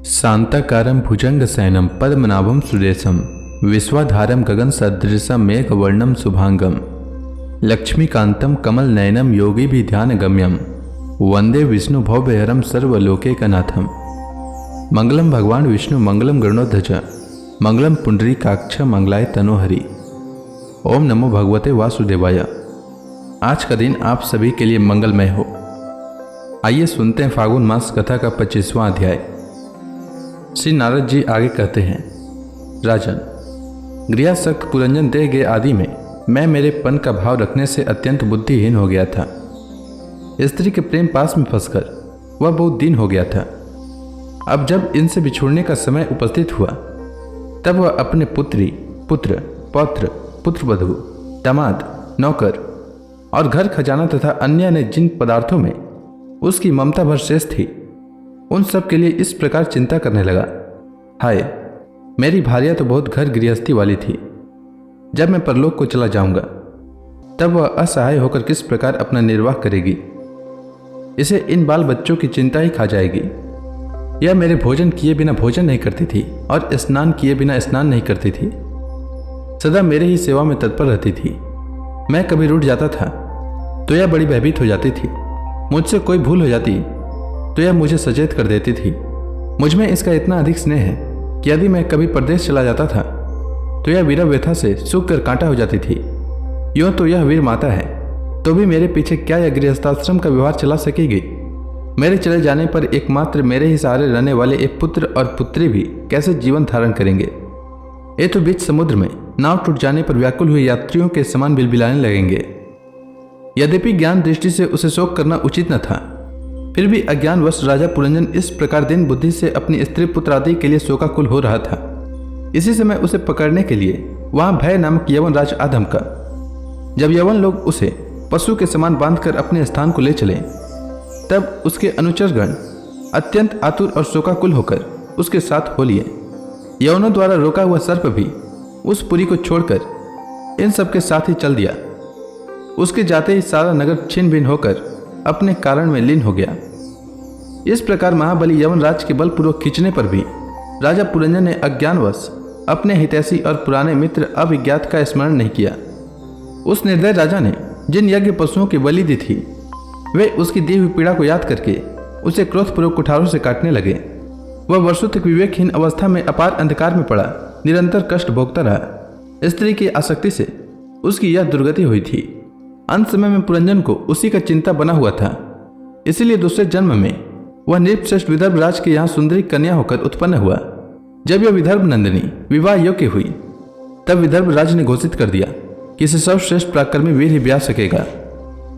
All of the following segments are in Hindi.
शांताकारं भुजंगशयनं पद्मनाभं सुरेशं विश्वाधारं गगनसदृशं मेघवर्णं शुभांगं लक्ष्मीकान्तं कमलनयनं योगिभिध्यानगम्यं वंदे विष्णु भवभयहरं सर्वलोकैकनाथं। मंगलम भगवान विष्णु मंगलम गरुड़ध्वज मंगलम पुंडरीकाक्ष मंगलाय तनोहरि। ओम नमो भगवते वासुदेवाय। आज का दिन आप सभी के लिए मंगलमय हो। आइए सुनते हैं फागुन मास कथा का 25वां अध्याय। श्री नारद जी आगे कहते हैं, राजन, गृहस्थ पुरंजन दे गए आदि में मैं मेरे पन का भाव रखने से अत्यंत बुद्धिहीन हो गया था। स्त्री के प्रेम पास में फंसकर वह बहुत दिन हो गया था। अब जब इनसे बिछुड़ने का समय उपस्थित हुआ तब वह अपने पुत्री, पुत्र, पौत्र, पुत्रवधू, दामाद, नौकर और घर खजाना तथा अन्य ने जिन पदार्थों में उसकी ममता भर शेष थी, उन सब के लिए इस प्रकार चिंता करने लगा, हाय, मेरी भार्या तो बहुत घर गृहस्थी वाली थी। जब मैं परलोक को चला जाऊंगा तब वह असहाय होकर किस प्रकार अपना निर्वाह करेगी। इसे इन बाल बच्चों की चिंता ही खा जाएगी। यह मेरे भोजन किए बिना भोजन नहीं करती थी और स्नान किए बिना स्नान नहीं करती थी। सदा मेरे ही सेवा में तत्पर रहती थी। मैं कभी रूठ जाता था तो यह बड़ी भयभीत हो जाती थी। मुझसे कोई भूल हो जाती तो यह मुझे सचेत कर देती थी। मुझ में इसका इतना अधिक स्नेह है कि यदि मैं कभी परदेश चला जाता था तो यह वीरा व्यथा से सूख कर कांटा हो जाती थी। यूँ तो यह वीर माता है, तो भी मेरे पीछे क्या यह गृहस्थाश्रम का व्यवहार चला सकेगी। मेरे चले जाने पर एकमात्र मेरे ही सहारे रहने वाले एक पुत्र और पुत्री भी कैसे जीवन धारण करेंगे। ये तो बीच समुद्र में नाव टूट जाने पर व्याकुल हुए यात्रियों के समान बिलबिलाने लगेंगे। यद्यपि ज्ञान दृष्टि से उसे शोक करना उचित न था, फिर भी अज्ञानवश राजा पुरंजन इस प्रकार दिन बुद्धि से अपनी स्त्री पुत्र आदि के लिए शोकाकुल हो रहा था। इसी समय उसे पकड़ने के लिए वहां भय नामक यवन राज आ धमका। जब यवन लोग उसे पशु के समान बांधकर अपने स्थान को ले चले तब उसके अनुचरगण अत्यंत आतुर और शोकाकुल होकर उसके साथ हो लिए। यवनों द्वारा रोका हुआ सर्प भी उस पुरी को छोड़कर इन सबके साथ ही चल दिया। उसके जाते ही सारा नगर छिन्न भिन्न होकर अपने कारण में लीन हो गया। इस प्रकार महाबली यवनराज के बलपूर्वक खींचने पर भी राजा पुरंजन ने अज्ञानवश अपने हितैषी और पुराने मित्र अभिज्ञात का स्मरण नहीं किया। उस निर्दय राजा ने जिन यज्ञ पशुओं की बलि दी थी वे उसकी दी हुई पीड़ा को याद करके उसे क्रोधपूर्वक कुठारों से काटने लगे। वह वर्षों तक विवेकहीन अवस्था में अपार अंधकार में पड़ा निरंतर कष्ट भोगता रहा। स्त्री की आसक्ति से उसकी यह दुर्गति हुई थी। अंत समय में पुरंजन को उसी का चिंता बना हुआ था। इसीलिए दूसरे जन्म में वह नृपश्रेष्ठ विदर्भ राज के यहाँ सुंदरी कन्या होकर उत्पन्न हुआ। जब यह विदर्भ नंदिनी विवाह योग्य हुई तब विदर्भ राज ने घोषित कर दिया कि इसे सर्वश्रेष्ठ पराक्रमी वीर ही ब्याह सकेगा।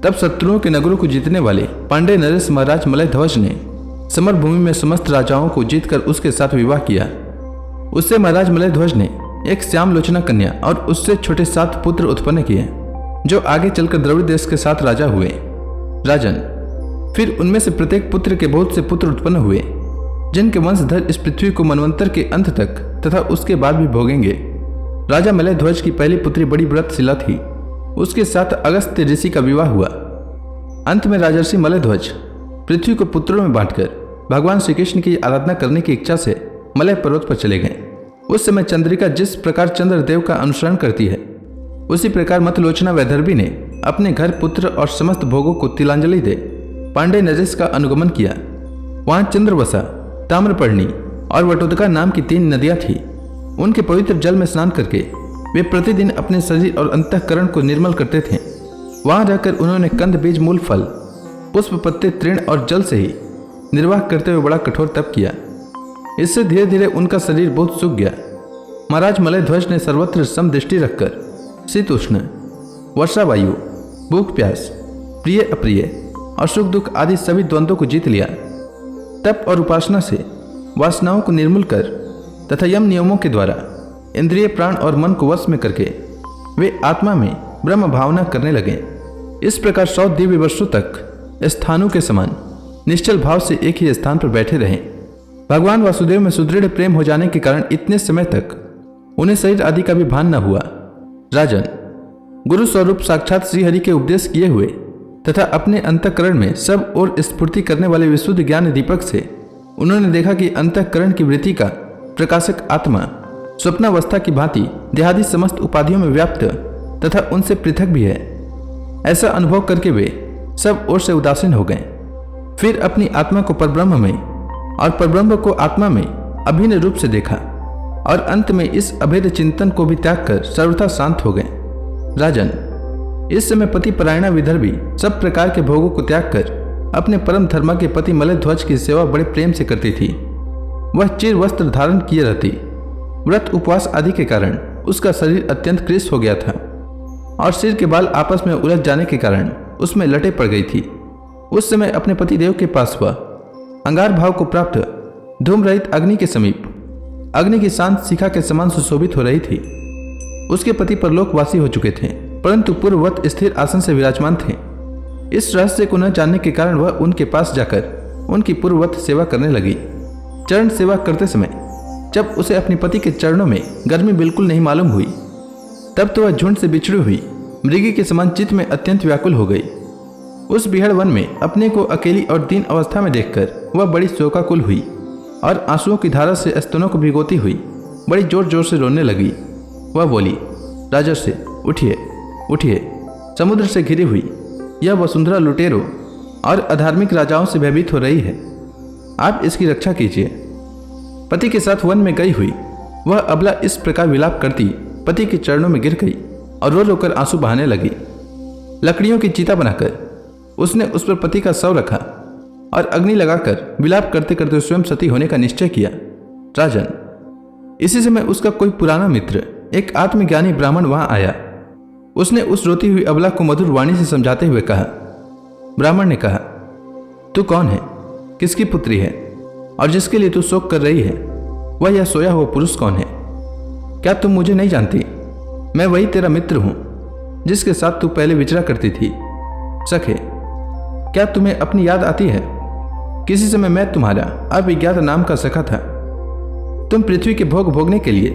तब शत्रुओं के नगरों को जीतने वाले पांडे नरेश महाराज मलयध्वज ने समर भूमि में समस्त राजाओं को जीतकर उसके साथ विवाह किया। उससे महाराज मलयध्वज ने एक श्याम लोचना कन्या और उससे छोटे 7 पुत्र उत्पन्न किए जो आगे चलकर द्रविड़ देश के 7 राजा हुए। राजन, फिर उनमें से प्रत्येक पुत्र के बहुत से पुत्र उत्पन्न हुए जिनके वंशधर इस पृथ्वी को मनवंतर के अंत तक तथा उसके बाद भी भोगेंगे। राजा मलयध्वज की पहली पुत्री बड़ी व्रतशिला थी। उसके साथ अगस्त्य ऋषि का विवाह हुआ। अंत में राजर्षि मलयध्वज पृथ्वी को पुत्रों में बांटकर भगवान श्री कृष्ण की आराधना करने की इच्छा से मलय पर्वत पर चले गए। उस समय चंद्रिका जिस प्रकार चंद्रदेव का अनुसरण करती है उसी प्रकार मतलोचना वैदर्भी ने अपने घर, पुत्र और समस्त भोगों को तिलांजलि दे पांडे नरेश का अनुगमन किया। वहां चंद्रवसा, ताम्रपर्णी और वटोदका नाम की 3 नदियां थी। उनके पवित्र जल में स्नान करके वे प्रतिदिन अपने शरीर और अंतःकरण को निर्मल करते थे। वहां रहकर उन्होंने कंद, बीज, मूल, फल, पुष्प, पत्ते, तृण और जल से ही निर्वाह करते हुए बड़ा कठोर तप किया। इससे धीरे धीरे उनका शरीर बहुत सूख गया। महाराज मलयध्वज ने सर्वत्र सम दृष्टि रखकर शीत उष्ण, वर्षा वायु, भूख प्यास, प्रिय अप्रिय और सुख दुख आदि सभी द्वंद्वों को जीत लिया। तप और उपासना से वासनाओं को निर्मूल कर तथा यम नियमों के द्वारा इंद्रिय, प्राण और मन को वश में करके वे आत्मा में ब्रह्म भावना करने लगे। इस प्रकार 100 दिव्य वर्षों तक स्थानों के समान निश्चल भाव से एक ही स्थान पर बैठे रहे। भगवान वासुदेव में सुदृढ़ प्रेम हो जाने के कारण इतने समय तक उन्हें शरीर आदि का भी भान न हुआ। राजन, गुरु स्वरूप साक्षात श्रीहरि के उपदेश किए हुए तथा अपने अंतःकरण में सब और स्फूर्ति करने वाले विशुद्ध ज्ञान दीपक से उन्होंने देखा कि अंतःकरण की वृत्ति का प्रकाशक आत्मा स्वप्नावस्था की भांति देहादि समस्त उपाधियों में व्याप्त तथा उनसे पृथक भी है। ऐसा अनुभव करके वे सब ओर से उदासीन हो गए। फिर अपनी आत्मा को परब्रह्म में और परब्रह्म को आत्मा में अभिन्न रूप से देखा और अंत में इस अभेद चिंतन को भी त्याग कर सर्वथा शांत हो गए। राजन, इस समय पति परायणा विदर्भी सब प्रकार के भोगों को त्याग कर अपने परम धर्मा के पति मलध्वज की सेवा बड़े प्रेम से करती थी। वह चिर वस्त्र धारण किए रहती। व्रत उपवास आदि के कारण उसका शरीर अत्यंत क्लिष्ट हो गया था और सिर के बाल आपस में उलझ जाने के कारण उसमें लटे पड़ गई थी। उस समय अपने पतिदेव के पास वह अंगार भाव को प्राप्त धूम रहित अग्नि के समीप अग्नि की शांत शिखा के समान सुशोभित हो रही थी। उसके पति परलोकवासी हो चुके थे, परंतु पूर्ववत स्थिर आसन से विराजमान थे। इस रहस्य को न जानने के कारण वह उनके पास जाकर उनकी पूर्ववत सेवा करने लगी। चरण सेवा करते समय जब उसे अपने पति के चरणों में गर्मी बिल्कुल नहीं मालूम हुई, तब तो वह झुंड से बिछड़ी हुई मृगी के समान चित्त में अत्यंत व्याकुल हो गई। उस बिहड़ वन में अपने को अकेली और दीन अवस्था में देखकर वह बड़ी शोकाकुल हुई और आंसुओं की धारा से स्तनों को भिगोती हुई बड़ी जोर जोर से रोने लगी। वह बोली, राजर्षि, उठिए उठिए, समुद्र से घिरी हुई यह वसुंधरा लुटेरों और अधार्मिक राजाओं से भयभीत हो रही है। आप इसकी रक्षा कीजिए। पति के साथ वन में गई हुई वह अबला इस प्रकार विलाप करती पति के चरणों में गिर गई और रो रोकर आंसू बहाने लगी। लकड़ियों की चीता बनाकर उसने उस पर पति का शव रखा और अग्नि लगाकर विलाप करते करते स्वयं सती होने का निश्चय किया। राजन, इसी समय उसका कोई पुराना मित्र, एक आत्मज्ञानी ब्राह्मण वहां आया। उसने उस रोती हुई अबला को मधुर वाणी से समझाते हुए कहा। ब्राह्मण ने कहा, तू कौन है, किसकी पुत्री है और जिसके लिए तू शोक कर रही है, वह यह सोया हुआ पुरुष कौन है? क्या तुम मुझे नहीं जानती? मैं वही तेरा मित्र हूं जिसके साथ तू पहले विचरा करती थी। सखे, क्या तुम्हें अपनी याद आती है? किसी समय मैं तुम्हारा अविज्ञात नाम का सखा था। तुम पृथ्वी के भोग भोगने के लिए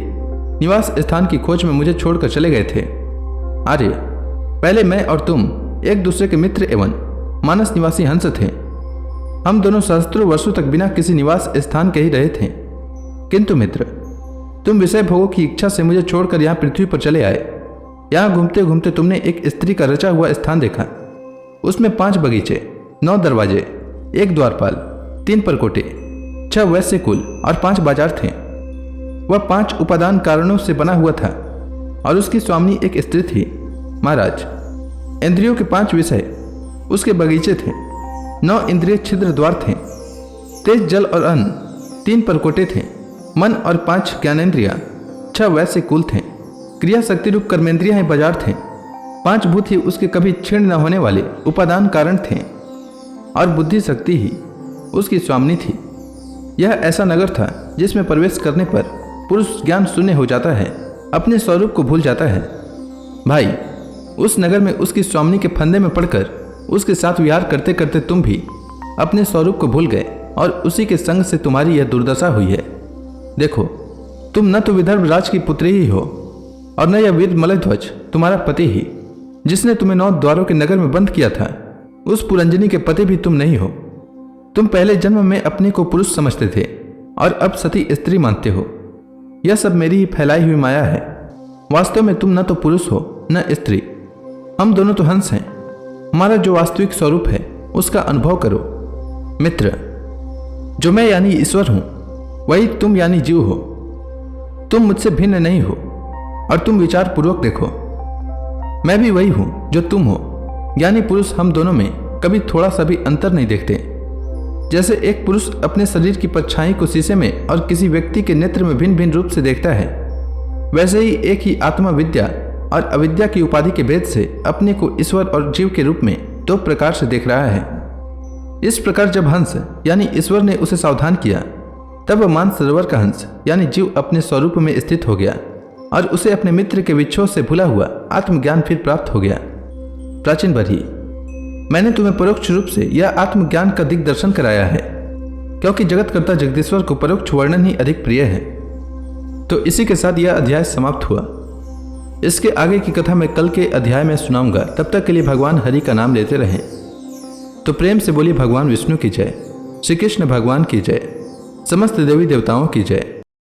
निवास स्थान की खोज में मुझे छोड़कर चले गए थे। आर्य, पहले मैं और तुम एक दूसरे के मित्र एवं मानस निवासी हंस थे। हम दोनों सहस्त्रों वर्षों तक बिना किसी निवास स्थान के ही रहे थे। किंतु मित्र, तुम विषय भोगों की इच्छा से मुझे छोड़कर यहाँ पृथ्वी पर चले आए। यहाँ घूमते घूमते तुमने एक स्त्री का रचा हुआ स्थान देखा। उसमें 5 बगीचे, 9 दरवाजे, 1 द्वारपाल, 3 परकोटे, 6 वैश्य कुल और 5 बाजार थे। वह 5 उपादान कारणों से बना हुआ था और उसकी स्वामिनी एक स्त्री थी। महाराज, इंद्रियों के 5 विषय उसके बगीचे थे, 9 इंद्रिय छिद्र द्वार थे, तेज जल और अन्न, 3 परकोटे थे, मन और 5 ज्ञानेन्द्रिया, 6 वैश्य कुल थे, क्रिया शक्ति रूप कर्मेंद्रिया ही बाजार थे, 5 भूत ही उसके कभी क्षीण न होने वाले उपादान कारण थे और बुद्धि शक्ति ही उसकी स्वामिनी थी। यह ऐसा नगर था जिसमें प्रवेश करने पर पुरुष ज्ञान शून्य हो जाता है, अपने स्वरूप को भूल जाता है। भाई, उस नगर में उसकी स्वामिनी के फंदे में पड़कर उसके साथ विहार करते करते तुम भी अपने स्वरूप को भूल गए और उसी के संग से तुम्हारी यह दुर्दशा हुई है। देखो, तुम न तो विदर्भ राज की पुत्री ही हो और न यह वीर मलध्वज तुम्हारा पति ही, जिसने तुम्हें 9 द्वारों के नगर में बंद किया था, उस पुरंजनी के पति भी तुम नहीं हो। तुम पहले जन्म में अपने को पुरुष समझते थे और अब सती स्त्री मानते हो। यह सब मेरी ही फैलाई हुई माया है। वास्तव में तुम न तो पुरुष हो न स्त्री, हम दोनों तो हंस हैं। हमारा जो वास्तविक स्वरूप है उसका अनुभव करो। मित्र, जो मैं यानी ईश्वर हूं वही तुम यानी जीव हो। तुम मुझसे भिन्न नहीं हो और तुम विचार पूर्वक देखो, मैं भी वही हूं जो तुम हो। यानी पुरुष हम दोनों में कभी थोड़ा सा भी अंतर नहीं देखते। जैसे एक पुरुष अपने शरीर की परछाई को शीशे में और किसी व्यक्ति के नेत्र में भिन्न भिन्न रूप से देखता है, वैसे ही एक ही आत्मा विद्या और अविद्या की उपाधि के भेद से अपने को ईश्वर और जीव के रूप में 2 प्रकार से देख रहा है। इस प्रकार जब हंस यानी ईश्वर ने उसे सावधान किया, तब वह मानसरोवर का हंस यानी जीव अपने स्वरूप में स्थित हो गया और उसे अपने मित्र के विच्छोद से भुला हुआ आत्मज्ञान फिर प्राप्त हो गया। प्राचीन बरही, मैंने तुम्हें परोक्ष रूप से यह आत्मज्ञान का दिग्दर्शन कराया है, क्योंकि जगतकर्ता जगदीश्वर को परोक्ष वर्णन ही अधिक प्रिय है। तो इसी के साथ यह अध्याय समाप्त हुआ। इसके आगे की कथा मैं कल के अध्याय में सुनाऊंगा। तब तक के लिए भगवान हरि का नाम लेते रहें। तो प्रेम से बोलिए भगवान विष्णु की जय, श्री कृष्ण भगवान की जय। समस्त देवी देवताओं की जय।